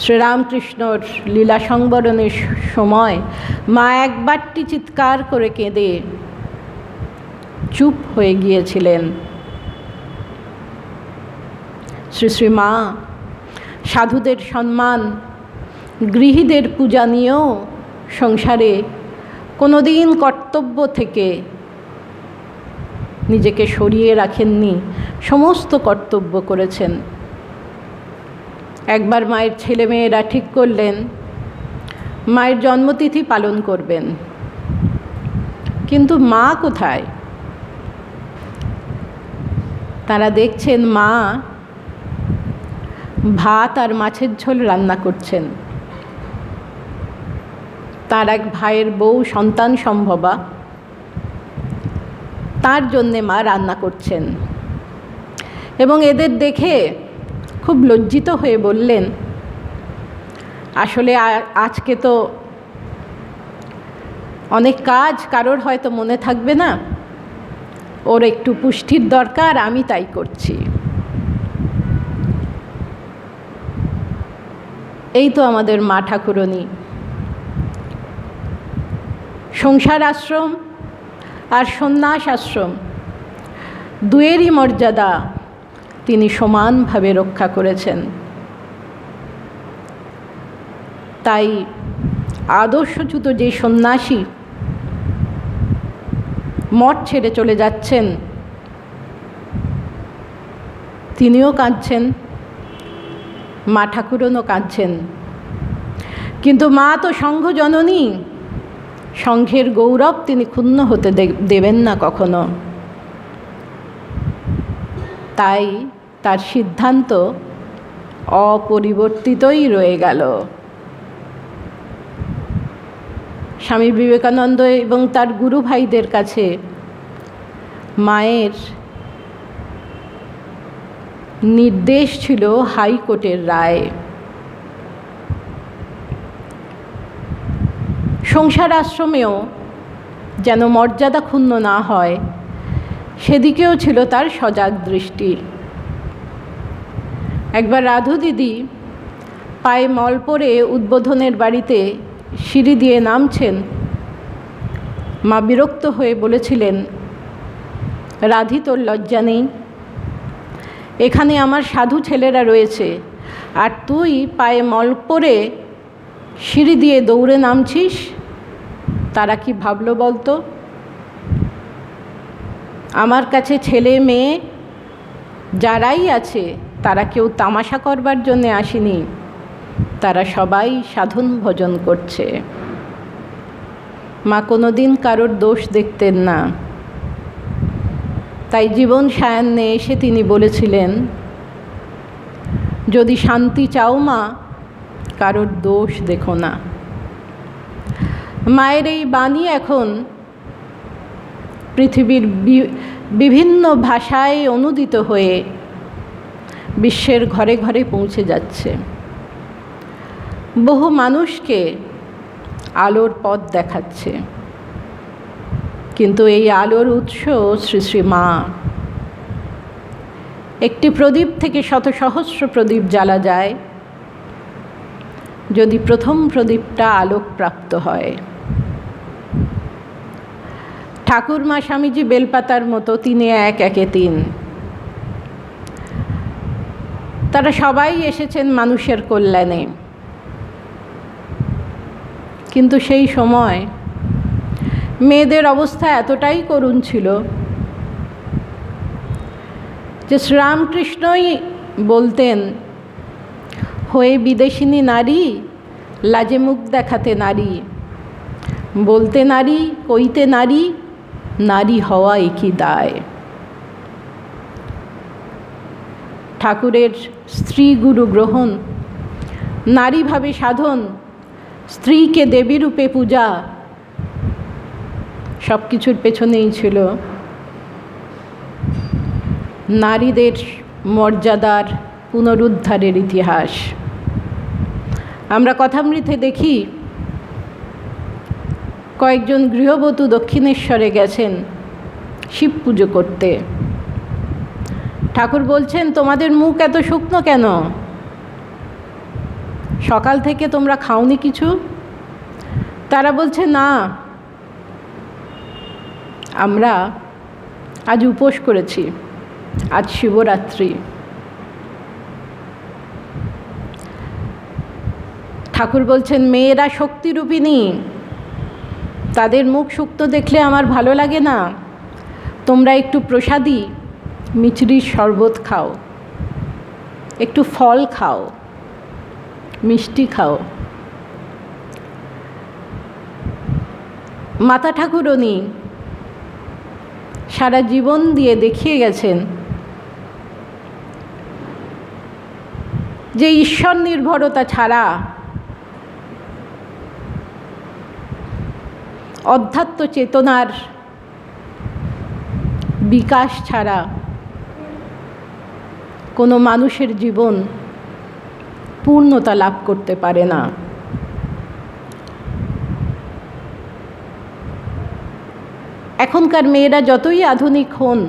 Speaker 1: শ্রীরামকৃষ্ণর লীলা সংবরণের সময় মা একবারটি চিৎকার করে কেঁদে চুপ হয়ে গিয়েছিলেন। শ্রী শ্রী মা সাধুদের সম্মান, গৃহীদের পূজা নিয়েও সংসারে কোনোদিন কর্তব্য থেকে নিজেকে সরিয়ে রাখেননি, সমস্ত কর্তব্য করেছেন। একবার মায়ের ছেলেমেয়েরা ঠিক করলেন মায়ের জন্মতিথি পালন করবেন, কিন্তু মা কোথায়? তারা দেখছেন মা ভাত আর মাছের ঝোল রান্না করছেন। তার এক ভাইয়ের বউ সন্তান সম্ভবা, তার জন্যে মা রান্না করছেন এবং এদের দেখে খুব লজ্জিত হয়ে বললেন, আসলে আজকে তো অনেক কাজ, কারোর হয়তো মনে থাকবে না, ওর একটু পুষ্টির দরকার, আমি তাই করছি। এই তো আমাদের মা ঠাকুরনী। সংসার আশ্রম আর সন্ন্যাস আশ্রম দুয়েরই মর্যাদা তিনি সমানভাবে রক্ষা করেছেন। তাই আদর্শচ্যুত যে সন্ন্যাসী মঠ ছেড়ে চলে যাচ্ছেন, তিনিও কাঁদছেন, মা ঠাকুরনও কাঁদছেন, কিন্তু মা তো সংঘ জননী, সংঘের গৌরব তিনি ক্ষুণ্ণ হতে দেবেন না কখনো। তাই তার সিদ্ধান্ত অপরিবর্তিতই রয়ে গেল। স্বামী বিবেকানন্দ এবং তার গুরু ভাইদের কাছে মায়ের নির্দেশ ছিল হাইকোর্টের রায়। সংসার আশ্রমেও যেন মর্যাদা ক্ষুণ্ণ না হয়, সেদিকেও ছিল তার সজাগ দৃষ্টি। একবার রাধু দিদি পায়ে মল পরে উদ্বোধনের বাড়িতে সিঁড়ি দিয়ে নামছেন, মা বিরক্ত হয়ে বলেছিলেন, রাধি তোর লজ্জা নেই? এখানে আমার সাধু ছেলেরা রয়েছে আর তুই পায়ে মল পরে সিঁড়ি দিয়ে দৌড়ে নামছিস, তারা কি ভাবলো বলতো? আমার কাছে ছেলে মেয়ে যারাই আছে তারা কেউ তামাশা করবার জন্যে আসেনি, তারা সবাই সাধন ভজন করছে। মা কোনোদিন কারোর দোষ দেখতেন না। তাই জীবন সায়ান্নে এসে তিনি বলেছিলেন, যদি শান্তি চাও মা, কারোর দোষ দেখো না। মায়ের এই বাণী এখন পৃথিবীর বিভিন্ন ভাষায় অনুদিত হয়ে বিশ্বের ঘরে ঘরে পৌঁছে যাচ্ছে। বহু মানুষকে আলোর পথ দেখাচ্ছে, কিন্তু এই আলোর উৎস শ্রী শ্রী মা। একটি প্রদীপ থেকে শত সহস্র প্রদীপ জ্বালা যায় যদি প্রথম প্রদীপটা আলোকপ্রাপ্ত হয়। ঠাকুরমা স্বামীজি বেলপাতার মতো, তিনি এক একে তিন। তারা সবাই এসেছেন মানুষের কল্যাণে, কিন্তু সেই সময় মেয়েদের অবস্থা এতটাই করুণ ছিল যে শ্রীরামকৃষ্ণই বলতেন, হয়ে বিদেশিনী নারী, লাজে মুখ দেখাতে নারী, বলতে নারী, কইতে নারী, নারী হওয়া একই দায়। ঠাকুরের স্ত্রী গুরু গ্রহণ, নারীভাবে সাধন, স্ত্রীকে দেবী রূপে পূজা, সব কিছুর পেছনেই ছিল নারীদের মর্যাদার পুনরুদ্ধারের ইতিহাস। আমরা কথামৃতে দেখি কয়েকজন গৃহবধূ দক্ষিণেশ্বরে গেছেন শিব পুজো করতে। ঠাকুর বলছেন, তোমাদের মুখ এত শুকনো কেন? সকাল থেকে তোমরা খাওনি কিছু? তারা বলছে, না, আমরা আজ উপোস করেছি, আজ শিবরাত্রি। ঠাকুর বলছেন মেয়েরা শক্তিরূপিণী, তাদের মুখ শুক্ত দেখলে আমার ভালো লাগে না। তোমরা একটু প্রসাদী মিছরির শরবত খাও, একটু ফল খাও, মিষ্টি খাও। মাতা ঠাকুরনী সারা জীবন দিয়ে দেখিয়ে গেছেন যে ঈশ্বর নির্ভরতা ছাড়া, অধ্যাত্ম চেতনার বিকাশ ছাড়া কোনো মানুষের জীবন পূর্ণতা লাভ করতে পারে না। এখনকার মেয়েরা যতই আধুনিক হন,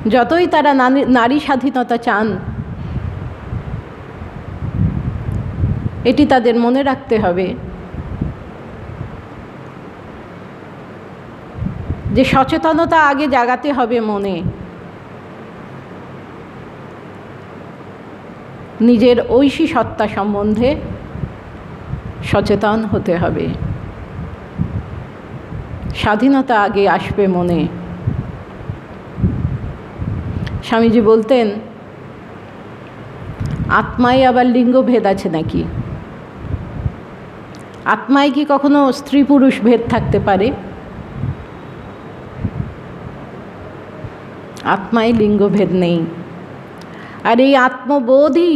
Speaker 1: যতই তারা নারী স্বাধীনতা চান, এটি তাদের মনে রাখতে হবে যে সচেতনতা আগে জাগাতে হবে মনে। নিজের ঐশী সত্তা সম্বন্ধে সচেতন হতে হবে। স্বাধীনতা আগে আসবে মনে। স্বামীজি বলতেন, আত্মায় আবার লিঙ্গভেদ আছে নাকি? আত্মায় কি কখনো স্ত্রী পুরুষ ভেদ থাকতে পারে? আত্মায় লিঙ্গভেদ নেই। আর এই আত্মবোধই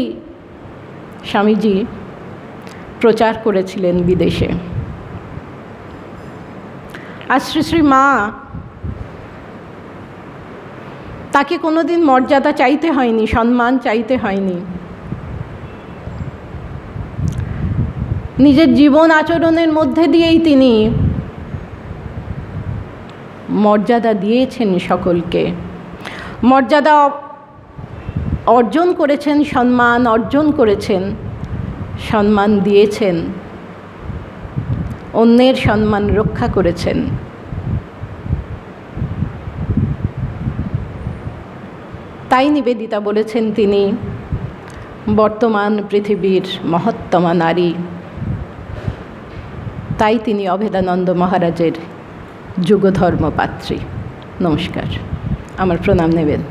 Speaker 1: স্বামীজি প্রচার করেছিলেন বিদেশে। আর শ্রী শ্রী মা, তাকে কোনোদিন মর্যাদা চাইতে হয়নি, সম্মান চাইতে হয়নি। নিজের জীবন আচরণের মধ্যে দিয়েই তিনি মর্যাদা দিয়েছেন সকলকে। মর্যাদা অর্জন করেছেন, সম্মান অর্জন করেছেন, সম্মান দিয়েছেন, অন্যের সম্মান রক্ষা করেছেন। তাই নিবেদিতা বলেছেন তিনি বর্তমান পৃথিবীর মহত্তমা নারী। তাই তিনি অভেদানন্দ মহারাজের যুগধর্ম পাত্রী। নমস্কার, আমার প্রণাম নেবেন।